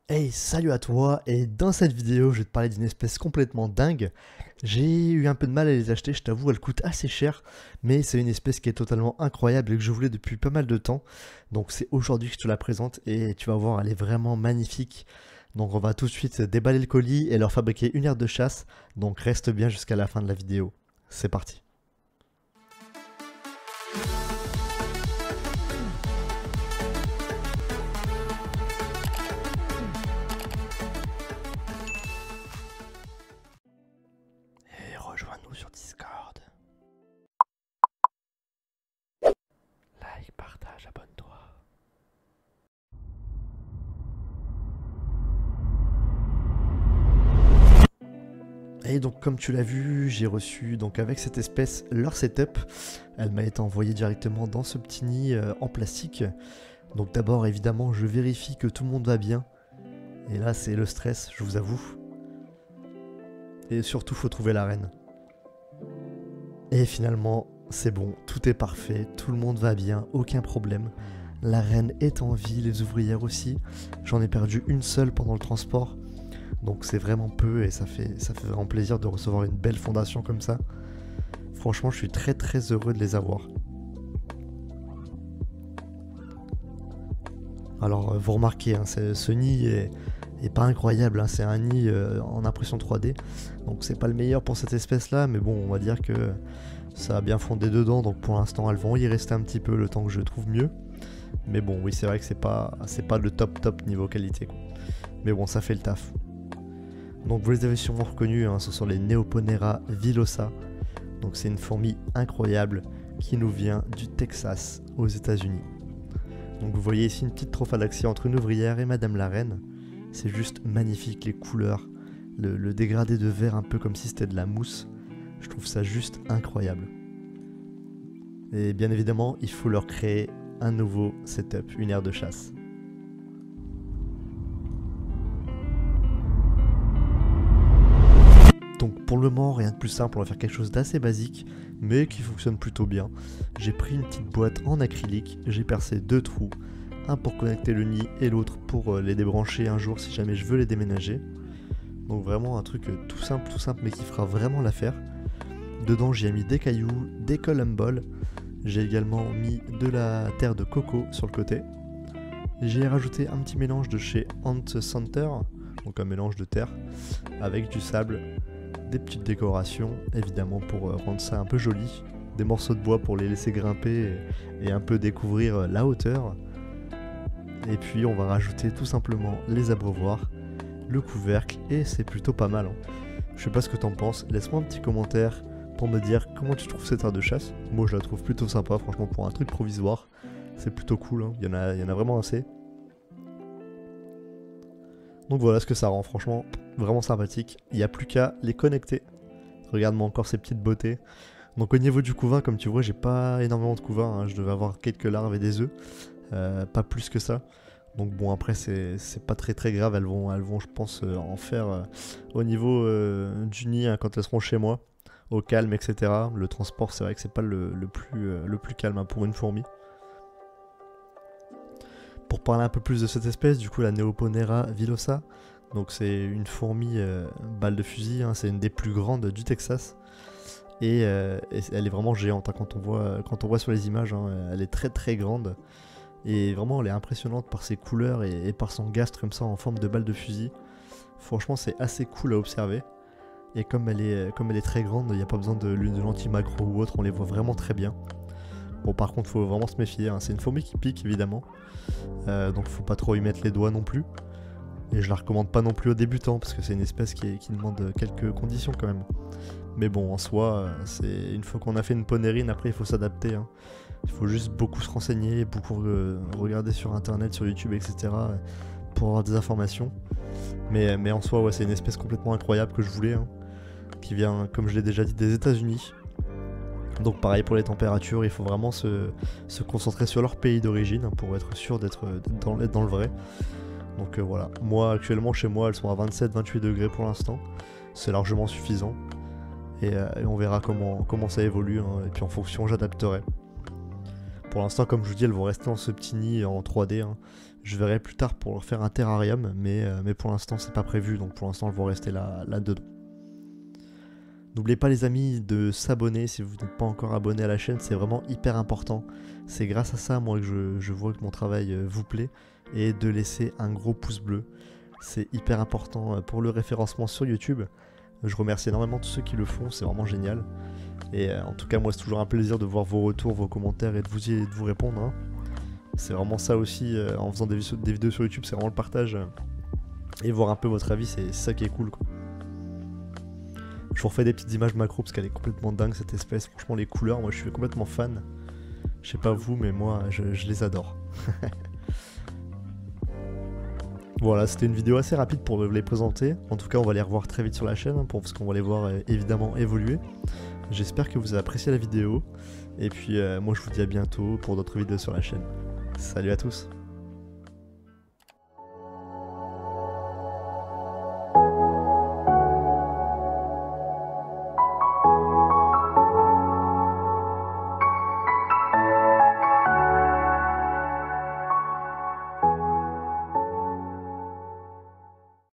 Hey, salut à toi, et dans cette vidéo, je vais te parler d'une espèce complètement dingue. J'ai eu un peu de mal à les acheter, je t'avoue, elle coûte assez cher, mais c'est une espèce qui est totalement incroyable et que je voulais depuis pas mal de temps. Donc c'est aujourd'hui que je te la présente et tu vas voir, elle est vraiment magnifique. Donc on va tout de suite déballer le colis et leur fabriquer une aire de chasse, donc reste bien jusqu'à la fin de la vidéo. C'est parti. Et rejoins-nous sur Discord. Like, partage, abonne-toi. Et donc comme tu l'as vu, j'ai reçu donc avec cette espèce leur setup. Elle m'a été envoyée directement dans ce petit nid en plastique. Donc d'abord évidemment je vérifie que tout le monde va bien. Et là c'est le stress, je vous avoue. Et surtout faut trouver la reine. Et finalement c'est bon, tout est parfait, tout le monde va bien, aucun problème. La reine est en vie, les ouvrières aussi. J'en ai perdu une seule pendant le transport. Donc c'est vraiment peu et ça fait vraiment plaisir de recevoir une belle fondation comme ça. Franchement, je suis très très heureux de les avoir. Alors vous remarquez, hein, ce nid est pas incroyable, hein, c'est un nid en impression 3D. Donc c'est pas le meilleur pour cette espèce là, mais bon, on va dire que ça a bien fondé dedans. Donc pour l'instant, elles vont y rester un petit peu le temps que je trouve mieux. Mais bon, oui, c'est vrai que c'est pas le top niveau qualité, quoi. Mais bon, ça fait le taf. Donc vous les avez sûrement reconnus, hein, ce sont les Neoponera villosa. Donc c'est une fourmi incroyable qui nous vient du Texas aux États-Unis. Donc vous voyez ici une petite trophalaxie entre une ouvrière et Madame la Reine. C'est juste magnifique les couleurs, le dégradé de vert un peu comme si c'était de la mousse. Je trouve ça juste incroyable. Et bien évidemment, il faut leur créer un nouveau setup, une aire de chasse. Donc pour le moment, rien de plus simple, on va faire quelque chose d'assez basique, mais qui fonctionne plutôt bien. J'ai pris une petite boîte en acrylique, j'ai percé deux trous, un pour connecter le nid et l'autre pour les débrancher un jour si jamais je veux les déménager. Donc vraiment un truc tout simple, mais qui fera vraiment l'affaire. Dedans j'ai mis des cailloux, des columboles, j'ai également mis de la terre de coco sur le côté. J'ai rajouté un petit mélange de chez Ant Center, donc un mélange de terre, avec du sable, des petites décorations évidemment pour rendre ça un peu joli, des morceaux de bois pour les laisser grimper et un peu découvrir la hauteur. Et puis on va rajouter tout simplement les abreuvoirs, le couvercle et c'est plutôt pas mal, hein. Je sais pas ce que t'en penses, laisse-moi un petit commentaire pour me dire comment tu trouves cette aire de chasse. Moi je la trouve plutôt sympa, franchement pour un truc provisoire, c'est plutôt cool, hein. Il y en a vraiment assez. Donc voilà ce que ça rend, franchement vraiment sympathique. Il n'y a plus qu'à les connecter. Regarde-moi encore ces petites beautés. Donc au niveau du couvain, comme tu vois, j'ai pas énormément de couvain, hein. Je devais avoir quelques larves et des œufs, pas plus que ça. Donc bon, après c'est pas très grave, elles vont je pense en faire au niveau du nid, hein, quand elles seront chez moi, au calme, etc. Le transport, c'est vrai que c'est pas le plus calme, hein, pour une fourmi. Pour parler un peu plus de cette espèce, du coup la Neoponera villosa, donc c'est une fourmi balle de fusil, hein, c'est une des plus grandes du Texas. Et elle est vraiment géante, hein, quand on voit sur les images, hein, elle est très grande. Et vraiment elle est impressionnante par ses couleurs et par son gastre comme ça en forme de balle de fusil. Franchement c'est assez cool à observer. Et comme elle est très grande, il n'y a pas besoin de lentilles macro ou autre, on les voit vraiment très bien. Bon par contre faut vraiment se méfier, hein. C'est une fourmi qui pique évidemment, donc faut pas trop y mettre les doigts non plus. Et je la recommande pas non plus aux débutants parce que c'est une espèce qui demande quelques conditions quand même. Mais bon en soi, c'est une fois qu'on a fait une ponérine, après il faut s'adapter, hein. Il faut juste beaucoup se renseigner, beaucoup regarder sur internet, sur YouTube, etc. pour avoir des informations. Mais en soi ouais, c'est une espèce complètement incroyable que je voulais, hein, qui vient comme je l'ai déjà dit des États-Unis. Donc pareil pour les températures, il faut vraiment se concentrer sur leur pays d'origine, hein, pour être sûr d'être dans le vrai. Donc voilà, moi actuellement chez moi elles sont à 27-28 degrés pour l'instant, c'est largement suffisant. Et on verra comment ça évolue, hein, et puis en fonction j'adapterai. Pour l'instant, comme je vous dis, elles vont rester dans ce petit nid en 3D. Hein. Je verrai plus tard pour leur faire un terrarium, mais pour l'instant, c'est pas prévu. Donc pour l'instant, elles vont rester là-dedans. N'oubliez pas les amis de s'abonner si vous n'êtes pas encore abonné à la chaîne, c'est vraiment hyper important. C'est grâce à ça moi que je vois que mon travail vous plaît et de laisser un gros pouce bleu. C'est hyper important pour le référencement sur YouTube. Je remercie énormément tous ceux qui le font, c'est vraiment génial. Et en tout cas moi c'est toujours un plaisir de voir vos retours, vos commentaires et de vous répondre. Hein. C'est vraiment ça aussi en faisant des vidéos sur YouTube, c'est vraiment le partage et voir un peu votre avis, c'est ça qui est cool quoi. Je vous refais des petites images macro parce qu'elle est complètement dingue cette espèce. Franchement les couleurs, moi je suis complètement fan. Je sais pas vous mais moi je les adore. Voilà, c'était une vidéo assez rapide pour les présenter. En tout cas on va les revoir très vite sur la chaîne hein, parce qu'on va les voir évidemment évoluer. J'espère que vous avez apprécié la vidéo. Et puis moi je vous dis à bientôt pour d'autres vidéos sur la chaîne. Salut à tous.